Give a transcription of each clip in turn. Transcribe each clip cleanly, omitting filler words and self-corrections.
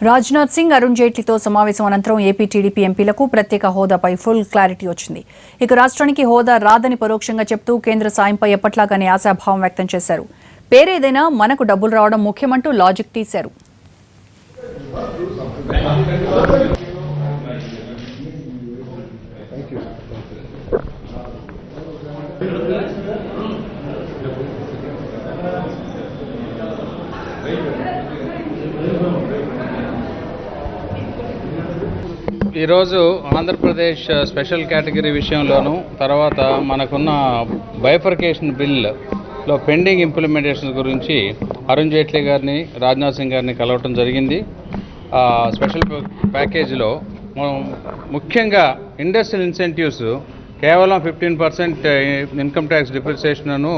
రాజ్నాథ్ సింగ్, అరుణ్ జైట్లీతో సమావేశం అనంతరం AP TDP ఎంపీలకు ప్రత్యేక హోదాపై ఫుల్ క్లారిటీ వచ్చింది. ఇక రాష్ట్రానికి హోదా రాదని పరోక్షంగా చెప్తూ కేంద్ర సాయంపై ఎప్పట్లాగానే ఆశాభావం వ్యక్తం చేశారు. పేరేదైనా మనకు డబ్బులు రావడం ముఖ్యమంటూ లాజిక్ తీశారు. ఈరోజు ఆంధ్రప్రదేశ్ స్పెషల్ కేటగిరీ విషయంలోనూ తర్వాత మనకున్న బైఫర్కేషన్ బిల్లో పెండింగ్ ఇంప్లిమెంటేషన్ గురించి అరుణ్ జైట్లీ గారిని, రాజ్నాథ్ సింగ్ గారిని కలవటం జరిగింది. స్పెషల్ ప్యాకేజీలో ముఖ్యంగా ఇండస్ట్రియల్ ఇన్సెంటివ్స్ కేవలం 15% ఇన్కమ్ ట్యాక్స్ డిప్రిసియేషన్ను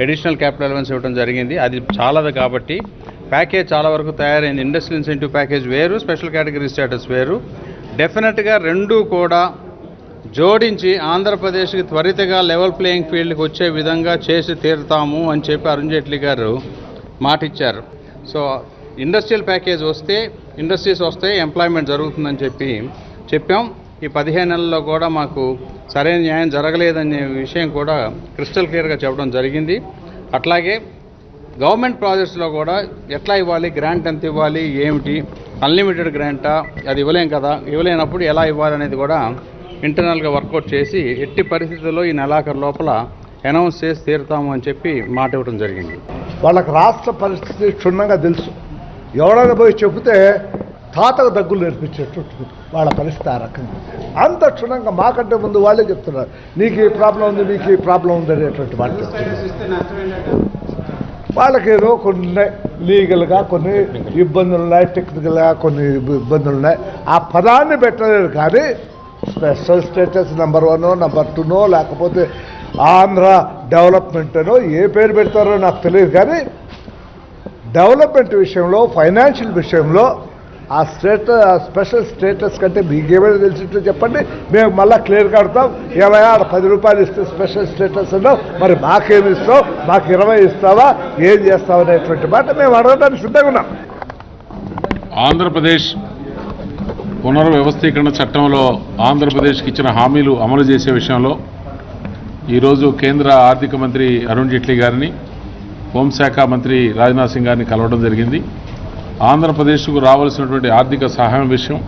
అడిషనల్ క్యాపిటల్ అలవెన్స్ ఇవ్వడం జరిగింది. అది చాలదు కాబట్టి ప్యాకేజ్ చాలా వరకు తయారైంది. ఇండస్ట్రియల్ ఇన్సెంటివ్ ప్యాకేజ్ వేరు, స్పెషల్ కేటగిరీ స్టేటస్ వేరు. డెఫినెట్గా రెండూ కూడా జోడించి ఆంధ్రప్రదేశ్కి త్వరితగా లెవెల్ ప్లేయింగ్ ఫీల్డ్కి వచ్చే విధంగా చేసి తీరుతాము అని చెప్పి అరుణ్ జైట్లీ గారు మాట ఇచ్చారు. సో ఇండస్ట్రియల్ ప్యాకేజ్ వస్తే ఇండస్ట్రీస్ వస్తే ఎంప్లాయ్మెంట్ జరుగుతుందని చెప్పాం. ఈ 15 నెలల్లో కూడా మాకు సరైన న్యాయం జరగలేదనే విషయం కూడా క్రిస్టల్ క్లియర్గా చెప్పడం జరిగింది. అట్లాగే గవర్నమెంట్ ప్రాజెక్ట్స్లో కూడా ఎట్లా ఇవ్వాలి, గ్రాంట్ ఎంత ఇవ్వాలి, ఏమిటి, అన్లిమిటెడ్ గ్రాంటా, అది ఇవ్వలేం కదా, ఇవ్వలేనప్పుడు ఎలా ఇవ్వాలి అనేది కూడా ఇంటర్నల్గా వర్కౌట్ చేసి ఎట్టి పరిస్థితుల్లో ఈ నెలాఖరు లోపల అనౌన్స్ చేసి తీరుతాము అని చెప్పి మాట ఇవ్వడం జరిగింది. వాళ్ళకి రాష్ట్ర పరిస్థితి క్షుణ్ణంగా తెలుసు. ఎవరైనా పోయి చెబితే తాతకు దగ్గులు నేర్పించేట్టు వాళ్ళ పరిస్థితి ఆ రకంగా అంత క్షుణ్ణంగా మాకంటే ముందు వాళ్ళే చెప్తున్నారు, నీకు ఈ ప్రాబ్లం ఉంది, నీకు ఈ ప్రాబ్లం ఉంది అనేటువంటి మాట చెప్తున్నారు. వాళ్ళకి ఏదో కొన్ని ఉన్నాయి, లీగల్గా కొన్ని ఇబ్బందులు ఉన్నాయి, టెక్నికల్గా కొన్ని ఇబ్బందులు ఉన్నాయి. ఆ పదాన్ని పెట్టలేదు కానీ స్పెషల్ స్టేటస్ నెంబర్ 1, నెంబర్ 2 లేకపోతే ఆంధ్ర డెవలప్మెంట్ అనో ఏ పేరు పెడతారో నాకు తెలియదు. కానీ డెవలప్మెంట్ విషయంలో, ఫైనాన్షియల్ విషయంలో ఆ స్పెషల్ స్టేటస్ కంటే మీకేమైనా తెలిసినట్టు చెప్పండి, మేము మళ్ళీ క్లియర్ కడతాం. ఏమైనా 10 రూపాయలు ఇస్తే స్పెషల్ స్టేటస్ అన్నావు, మరి మాకేమి ఇస్తావు, మాకు 20 ఇస్తావా, ఏం చేస్తావు అనేటువంటి మాట మేము అడగడానికి సిద్ధంగా ఉన్నాం. ఆంధ్రప్రదేశ్ పునర్వ్యవస్థీకరణ చట్టంలో ఆంధ్రప్రదేశ్కి ఇచ్చిన హామీలు అమలు చేసే విషయంలో ఈరోజు కేంద్ర ఆర్థిక మంత్రి అరుణ్ జైట్లీ గారిని, హోంశాఖ మంత్రి రాజ్నాథ్ సింగ్ గారిని కలవడం జరిగింది. ఆంధ్రప్రదేశ్కు రావాల్సినటువంటి ఆర్థిక సహాయం విషయం,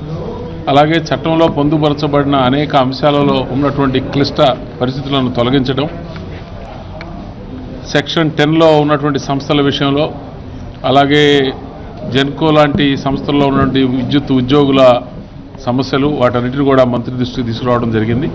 అలాగే చట్టంలో పొందుపరచబడిన అనేక అంశాలలో ఉన్నటువంటి క్లిష్ట పరిస్థితులను తొలగించడం, సెక్షన్ 10లో ఉన్నటువంటి సంస్థల విషయంలో, అలాగే జెన్కో లాంటి సంస్థల్లో ఉన్నటువంటి విద్యుత్ ఉద్యోగుల సమస్యలు, వాటన్నిటిని కూడా మంత్రి దృష్టికి తీసుకురావడం జరిగింది.